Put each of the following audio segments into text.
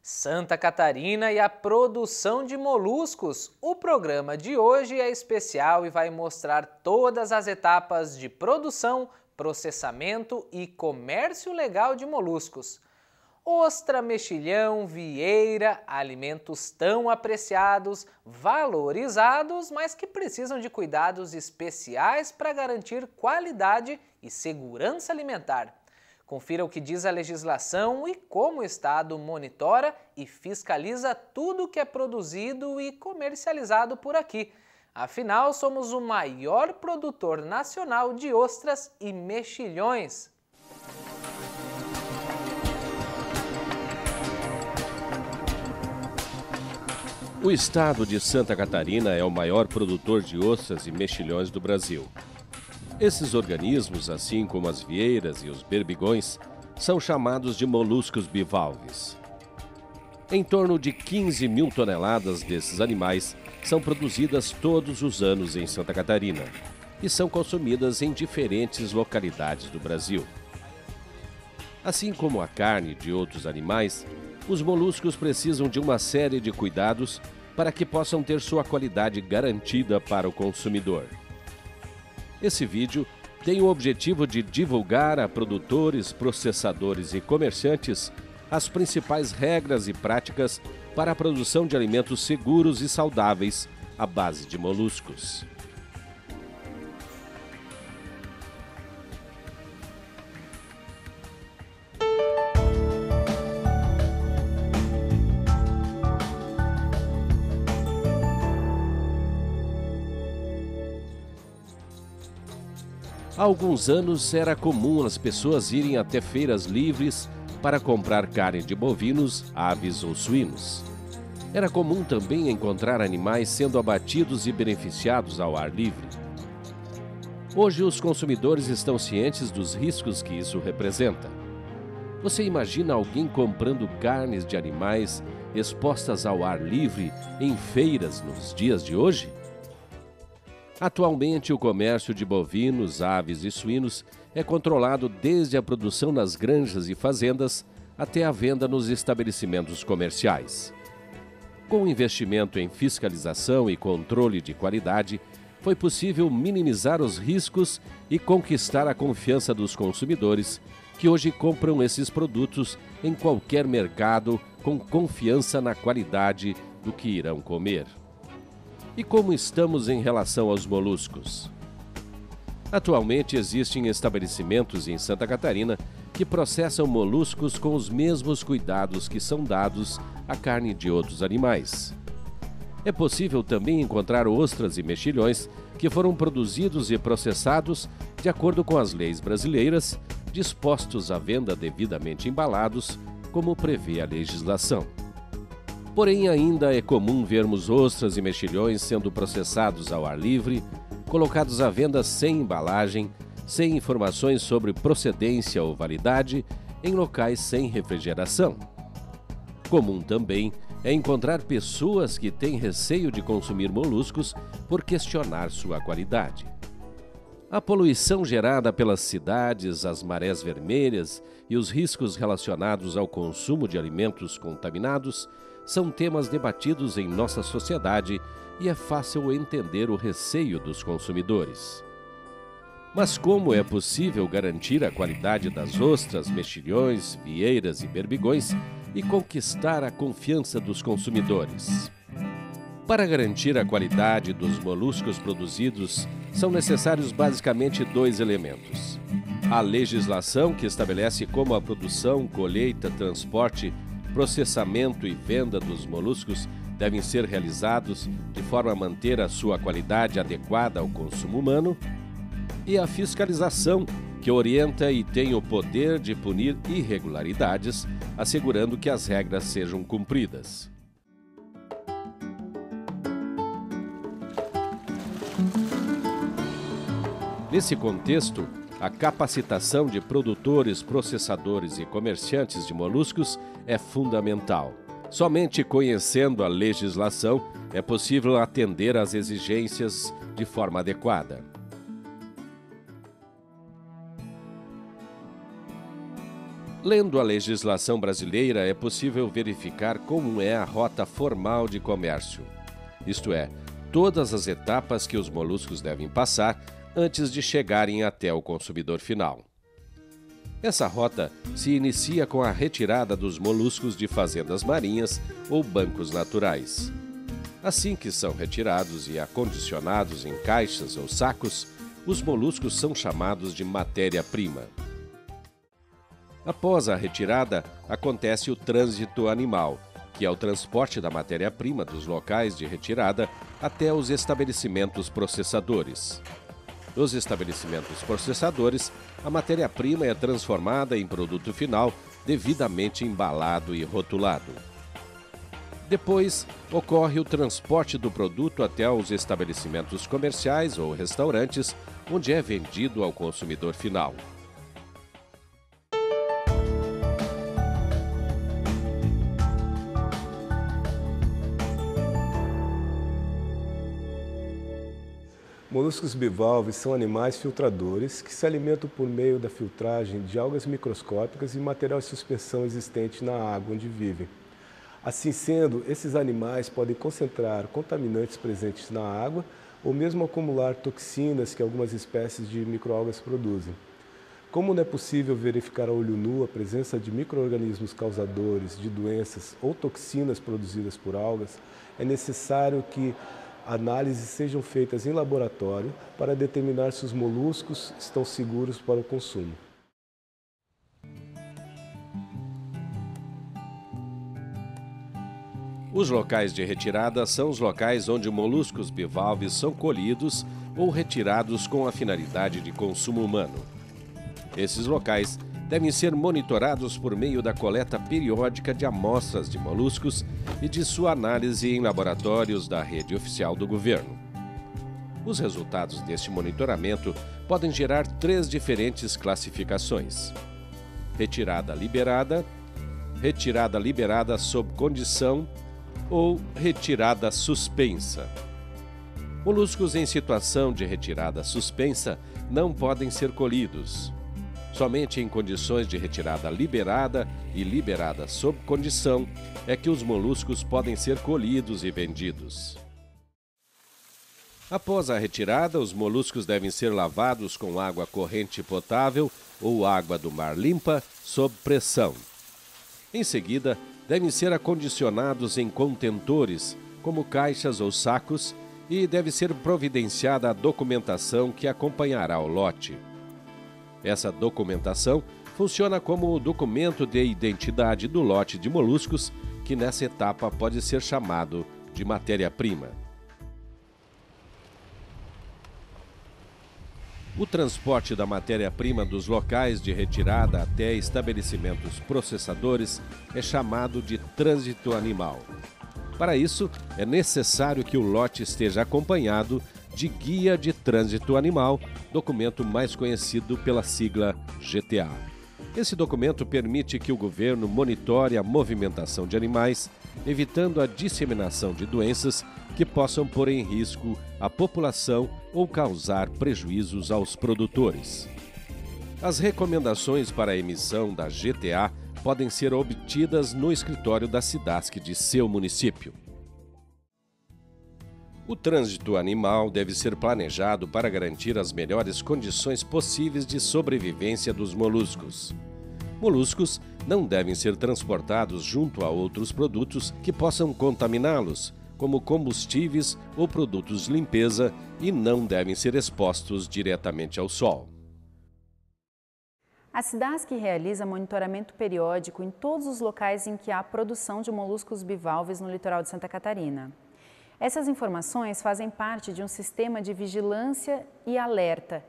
Santa Catarina e a produção de moluscos. O programa de hoje é especial e vai mostrar todas as etapas de produção, processamento e comércio legal de moluscos. Ostra, mexilhão, vieira, alimentos tão apreciados, valorizados, mas que precisam de cuidados especiais para garantir qualidade e segurança alimentar. Confira o que diz a legislação e como o Estado monitora e fiscaliza tudo que é produzido e comercializado por aqui. Afinal, somos o maior produtor nacional de ostras e mexilhões. O estado de Santa Catarina é o maior produtor de ostras e mexilhões do Brasil. Esses organismos, assim como as vieiras e os berbigões, são chamados de moluscos bivalves. Em torno de 15 mil toneladas desses animais são produzidas todos os anos em Santa Catarina e são consumidas em diferentes localidades do Brasil. Assim como a carne de outros animais, os moluscos precisam de uma série de cuidados para que possam ter sua qualidade garantida para o consumidor. Esse vídeo tem o objetivo de divulgar a produtores, processadores e comerciantes as principais regras e práticas para a produção de alimentos seguros e saudáveis à base de moluscos. Há alguns anos era comum as pessoas irem até feiras livres para comprar carne de bovinos, aves ou suínos. Era comum também encontrar animais sendo abatidos e beneficiados ao ar livre. Hoje os consumidores estão cientes dos riscos que isso representa. Você imagina alguém comprando carnes de animais expostas ao ar livre em feiras nos dias de hoje? Atualmente, o comércio de bovinos, aves e suínos é controlado desde a produção nas granjas e fazendas até a venda nos estabelecimentos comerciais. Com o investimento em fiscalização e controle de qualidade, foi possível minimizar os riscos e conquistar a confiança dos consumidores que hoje compram esses produtos em qualquer mercado com confiança na qualidade do que irão comer. E como estamos em relação aos moluscos? Atualmente existem estabelecimentos em Santa Catarina que processam moluscos com os mesmos cuidados que são dados à carne de outros animais. É possível também encontrar ostras e mexilhões que foram produzidos e processados de acordo com as leis brasileiras, dispostos à venda devidamente embalados, como prevê a legislação. Porém, ainda é comum vermos ostras e mexilhões sendo processados ao ar livre, colocados à venda sem embalagem, sem informações sobre procedência ou validade, em locais sem refrigeração. Comum também é encontrar pessoas que têm receio de consumir moluscos por questionar sua qualidade. A poluição gerada pelas cidades, as marés vermelhas e os riscos relacionados ao consumo de alimentos contaminados são temas debatidos em nossa sociedade e é fácil entender o receio dos consumidores. Mas como é possível garantir a qualidade das ostras, mexilhões, vieiras e berbigões e conquistar a confiança dos consumidores? Para garantir a qualidade dos moluscos produzidos, são necessários basicamente dois elementos: a legislação, que estabelece como a produção, colheita, transporte, processamento e venda dos moluscos devem ser realizados de forma a manter a sua qualidade adequada ao consumo humano, e a fiscalização, que orienta e tem o poder de punir irregularidades, assegurando que as regras sejam cumpridas. Nesse contexto, a capacitação de produtores, processadores e comerciantes de moluscos é fundamental. Somente conhecendo a legislação é possível atender às exigências de forma adequada. Lendo a legislação brasileira, é possível verificar como é a rota formal de comércio. Isto é, todas as etapas que os moluscos devem passar antes de chegarem até o consumidor final. Essa rota se inicia com a retirada dos moluscos de fazendas marinhas ou bancos naturais. Assim que são retirados e acondicionados em caixas ou sacos, os moluscos são chamados de matéria-prima. Após a retirada, acontece o trânsito animal, que é o transporte da matéria-prima dos locais de retirada até os estabelecimentos processadores. Nos estabelecimentos processadores, a matéria-prima é transformada em produto final, devidamente embalado e rotulado. Depois, ocorre o transporte do produto até os estabelecimentos comerciais ou restaurantes, onde é vendido ao consumidor final. Moluscos bivalves são animais filtradores que se alimentam por meio da filtragem de algas microscópicas e material de suspensão existente na água onde vivem. Assim sendo, esses animais podem concentrar contaminantes presentes na água ou mesmo acumular toxinas que algumas espécies de microalgas produzem. Como não é possível verificar a olho nu a presença de micro-organismos causadores de doenças ou toxinas produzidas por algas, é necessário que análises sejam feitas em laboratório para determinar se os moluscos estão seguros para o consumo. Os locais de retirada são os locais onde moluscos bivalves são colhidos ou retirados com a finalidade de consumo humano. Esses locais devem ser monitorados por meio da coleta periódica de amostras de moluscos e de sua análise em laboratórios da rede oficial do governo. Os resultados deste monitoramento podem gerar 3 diferentes classificações: retirada liberada sob condição ou retirada suspensa. Moluscos em situação de retirada suspensa não podem ser colhidos. Somente em condições de retirada liberada e liberada sob condição é que os moluscos podem ser colhidos e vendidos. Após a retirada, os moluscos devem ser lavados com água corrente potável ou água do mar limpa sob pressão. Em seguida, devem ser acondicionados em contentores, como caixas ou sacos, e deve ser providenciada a documentação que acompanhará o lote. Essa documentação funciona como o documento de identidade do lote de moluscos, que nessa etapa pode ser chamado de matéria-prima. O transporte da matéria-prima dos locais de retirada até estabelecimentos processadores é chamado de trânsito animal. Para isso, é necessário que o lote esteja acompanhado de Guia de Trânsito Animal, documento mais conhecido pela sigla GTA. Esse documento permite que o governo monitore a movimentação de animais, evitando a disseminação de doenças que possam pôr em risco a população ou causar prejuízos aos produtores. As recomendações para a emissão da GTA podem ser obtidas no escritório da SIDASC de seu município. O trânsito animal deve ser planejado para garantir as melhores condições possíveis de sobrevivência dos moluscos. Moluscos não devem ser transportados junto a outros produtos que possam contaminá-los, como combustíveis ou produtos de limpeza, e não devem ser expostos diretamente ao sol. A SIDASC realiza monitoramento periódico em todos os locais em que há produção de moluscos bivalves no litoral de Santa Catarina. Essas informações fazem parte de um sistema de vigilância e alerta,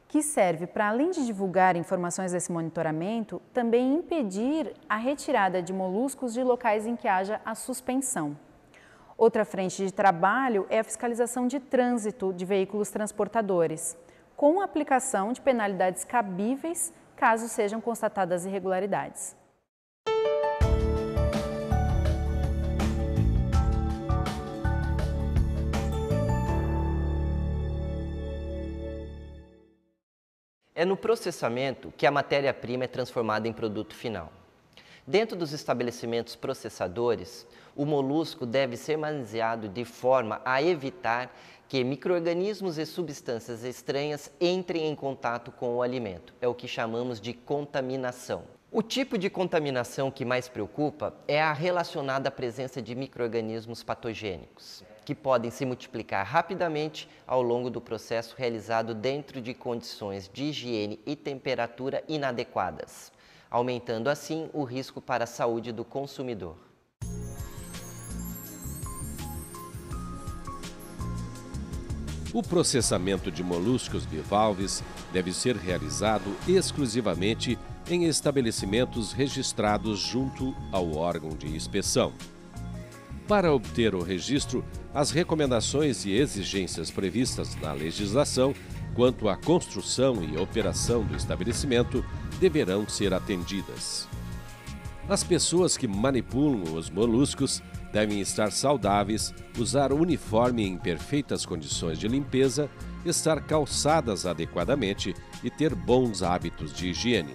que serve para, além de divulgar informações desse monitoramento, também impedir a retirada de moluscos de locais em que haja a suspensão. Outra frente de trabalho é a fiscalização de trânsito de veículos transportadores, com a aplicação de penalidades cabíveis caso sejam constatadas irregularidades. É no processamento que a matéria-prima é transformada em produto final. Dentro dos estabelecimentos processadores, o molusco deve ser manuseado de forma a evitar que micro-organismos e substâncias estranhas entrem em contato com o alimento. É o que chamamos de contaminação. O tipo de contaminação que mais preocupa é a relacionada à presença de micro-organismos patogênicos, que podem se multiplicar rapidamente ao longo do processo realizado dentro de condições de higiene e temperatura inadequadas, aumentando assim o risco para a saúde do consumidor. O processamento de moluscos bivalves deve ser realizado exclusivamente em estabelecimentos registrados junto ao órgão de inspeção. Para obter o registro, as recomendações e exigências previstas na legislação quanto à construção e operação do estabelecimento deverão ser atendidas. As pessoas que manipulam os moluscos devem estar saudáveis, usar uniforme em perfeitas condições de limpeza, estar calçadas adequadamente e ter bons hábitos de higiene.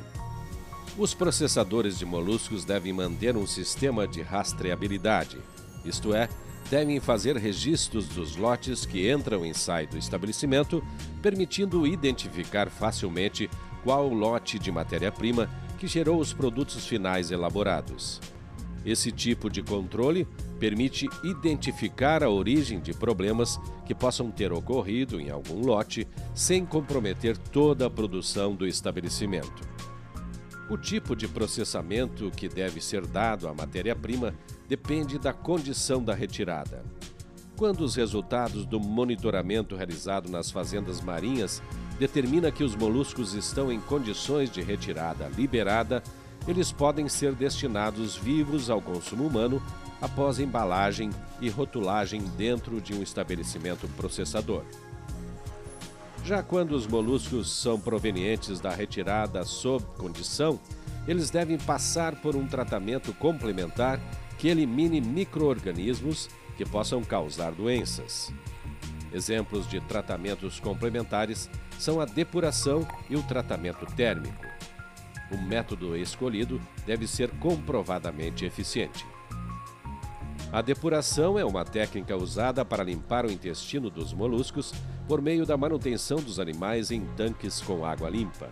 Os processadores de moluscos devem manter um sistema de rastreabilidade, isto é, devem fazer registros dos lotes que entram e saem do estabelecimento, permitindo identificar facilmente qual lote de matéria-prima que gerou os produtos finais elaborados. Esse tipo de controle permite identificar a origem de problemas que possam ter ocorrido em algum lote sem comprometer toda a produção do estabelecimento. O tipo de processamento que deve ser dado à matéria-prima depende da condição da retirada. Quando os resultados do monitoramento realizado nas fazendas marinhas determina que os moluscos estão em condições de retirada liberada, eles podem ser destinados vivos ao consumo humano após embalagem e rotulagem dentro de um estabelecimento processador. Já quando os moluscos são provenientes da retirada sob condição, eles devem passar por um tratamento complementar que elimine micro-organismos que possam causar doenças. Exemplos de tratamentos complementares são a depuração e o tratamento térmico. O método escolhido deve ser comprovadamente eficiente. A depuração é uma técnica usada para limpar o intestino dos moluscos por meio da manutenção dos animais em tanques com água limpa.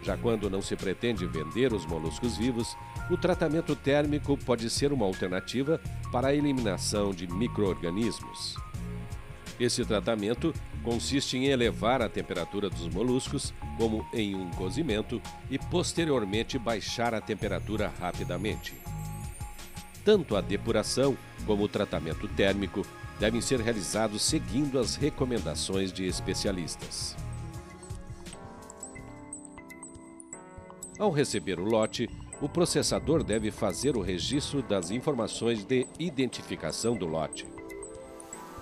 Já quando não se pretende vender os moluscos vivos, o tratamento térmico pode ser uma alternativa para a eliminação de micro-organismos. Esse tratamento consiste em elevar a temperatura dos moluscos, como em um cozimento, e posteriormente baixar a temperatura rapidamente. Tanto a depuração como o tratamento térmico devem ser realizados seguindo as recomendações de especialistas. Ao receber o lote, o processador deve fazer o registro das informações de identificação do lote.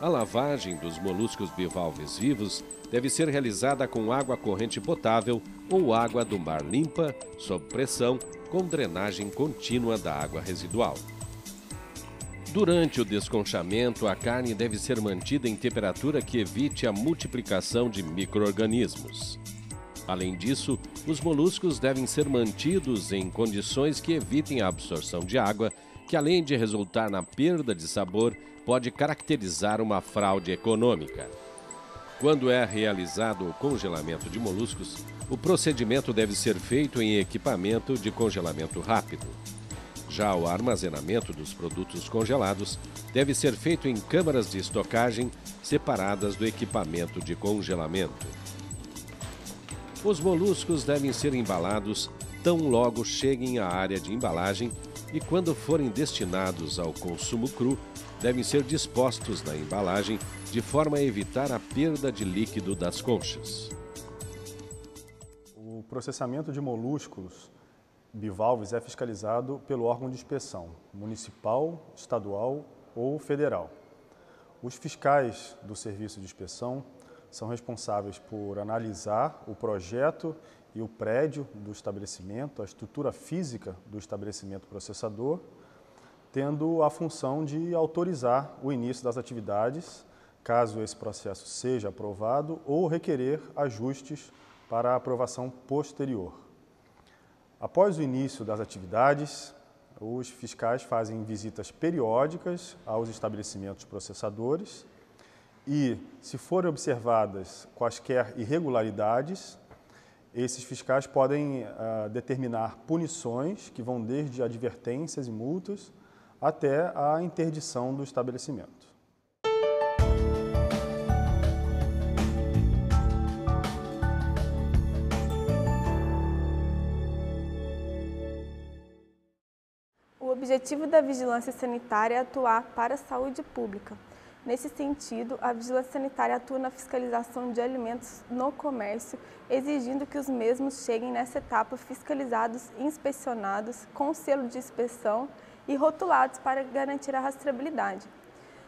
A lavagem dos moluscos bivalves vivos deve ser realizada com água corrente potável ou água do mar limpa, sob pressão, com drenagem contínua da água residual. Durante o desconchamento, a carne deve ser mantida em temperatura que evite a multiplicação de micro-organismos. Além disso, os moluscos devem ser mantidos em condições que evitem a absorção de água, que além de resultar na perda de sabor, pode caracterizar uma fraude econômica. Quando é realizado o congelamento de moluscos, o procedimento deve ser feito em equipamento de congelamento rápido. Já o armazenamento dos produtos congelados deve ser feito em câmaras de estocagem separadas do equipamento de congelamento. Os moluscos devem ser embalados tão logo cheguem à área de embalagem e, quando forem destinados ao consumo cru, devem ser dispostos na embalagem de forma a evitar a perda de líquido das conchas. O processamento de moluscos bivalves é fiscalizado pelo órgão de inspeção, municipal, estadual ou federal. Os fiscais do serviço de inspeção são responsáveis por analisar o projeto e o prédio do estabelecimento, a estrutura física do estabelecimento processador, tendo a função de autorizar o início das atividades, caso esse processo seja aprovado, ou requerer ajustes para a aprovação posterior. Após o início das atividades, os fiscais fazem visitas periódicas aos estabelecimentos processadores e, se forem observadas quaisquer irregularidades, esses fiscais podem determinar punições que vão desde advertências e multas até a interdição do estabelecimento. O objetivo da vigilância sanitária é atuar para a saúde pública. Nesse sentido, a vigilância sanitária atua na fiscalização de alimentos no comércio, exigindo que os mesmos cheguem nessa etapa fiscalizados e inspecionados com selo de inspeção e rotulados para garantir a rastreabilidade.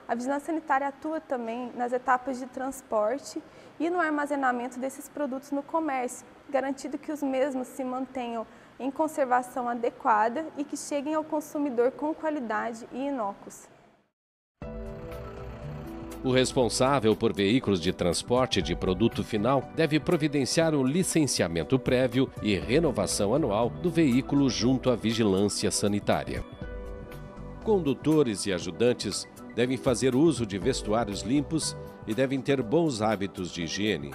A vigilância sanitária atua também nas etapas de transporte e no armazenamento desses produtos no comércio, garantindo que os mesmos se mantenham em conservação adequada e que cheguem ao consumidor com qualidade e inócuos. O responsável por veículos de transporte de produto final deve providenciar o licenciamento prévio e renovação anual do veículo junto à vigilância sanitária. Condutores e ajudantes devem fazer uso de vestuários limpos e devem ter bons hábitos de higiene.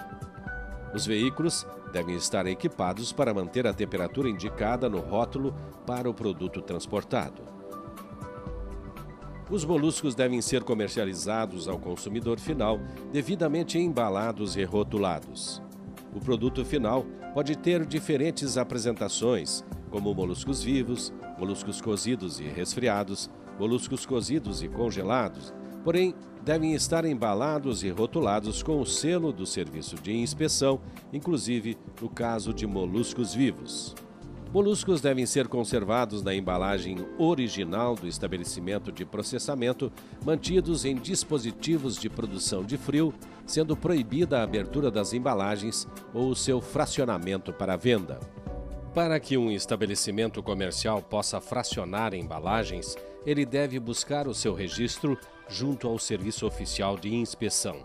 Os veículos devem estar equipados para manter a temperatura indicada no rótulo para o produto transportado. Os moluscos devem ser comercializados ao consumidor final, devidamente embalados e rotulados. O produto final pode ter diferentes apresentações, como moluscos vivos, moluscos cozidos e resfriados, moluscos cozidos e congelados, porém devem estar embalados e rotulados com o selo do serviço de inspeção, inclusive no caso de moluscos vivos. Moluscos devem ser conservados na embalagem original do estabelecimento de processamento, mantidos em dispositivos de produção de frio, sendo proibida a abertura das embalagens ou o seu fracionamento para venda. Para que um estabelecimento comercial possa fracionar embalagens, ele deve buscar o seu registro junto ao Serviço Oficial de Inspeção.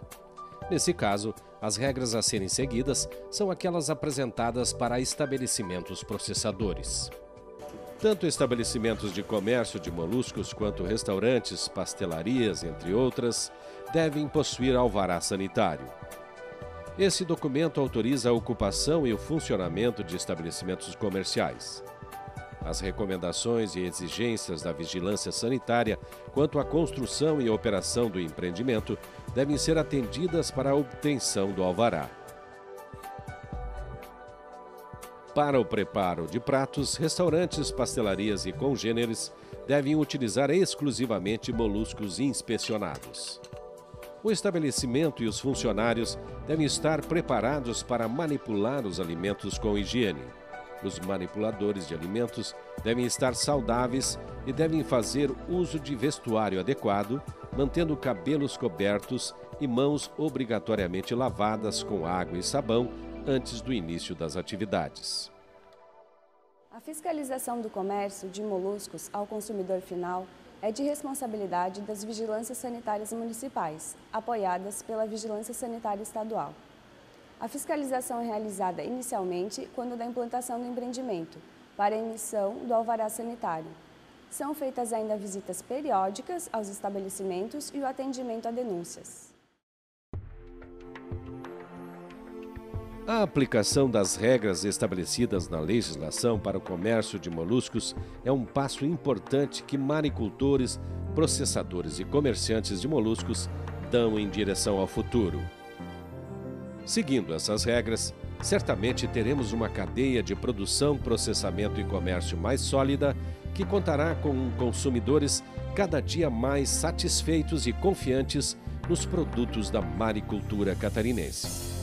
Nesse caso, as regras a serem seguidas são aquelas apresentadas para estabelecimentos processadores. Tanto estabelecimentos de comércio de moluscos quanto restaurantes, pastelarias, entre outras, devem possuir alvará sanitário. Esse documento autoriza a ocupação e o funcionamento de estabelecimentos comerciais. As recomendações e exigências da vigilância sanitária quanto à construção e operação do empreendimento devem ser atendidas para a obtenção do alvará. Para o preparo de pratos, restaurantes, pastelarias e congêneres devem utilizar exclusivamente moluscos inspecionados. O estabelecimento e os funcionários devem estar preparados para manipular os alimentos com higiene. Os manipuladores de alimentos devem estar saudáveis e devem fazer uso de vestuário adequado, mantendo cabelos cobertos e mãos obrigatoriamente lavadas com água e sabão antes do início das atividades. A fiscalização do comércio de moluscos ao consumidor final é de responsabilidade das vigilâncias sanitárias municipais, apoiadas pela Vigilância Sanitária Estadual. A fiscalização é realizada inicialmente quando da implantação do empreendimento, para a emissão do alvará sanitário. São feitas ainda visitas periódicas aos estabelecimentos e o atendimento a denúncias. A aplicação das regras estabelecidas na legislação para o comércio de moluscos é um passo importante que maricultores, processadores e comerciantes de moluscos dão em direção ao futuro. Seguindo essas regras, certamente teremos uma cadeia de produção, processamento e comércio mais sólida que contará com consumidores cada dia mais satisfeitos e confiantes nos produtos da maricultura catarinense.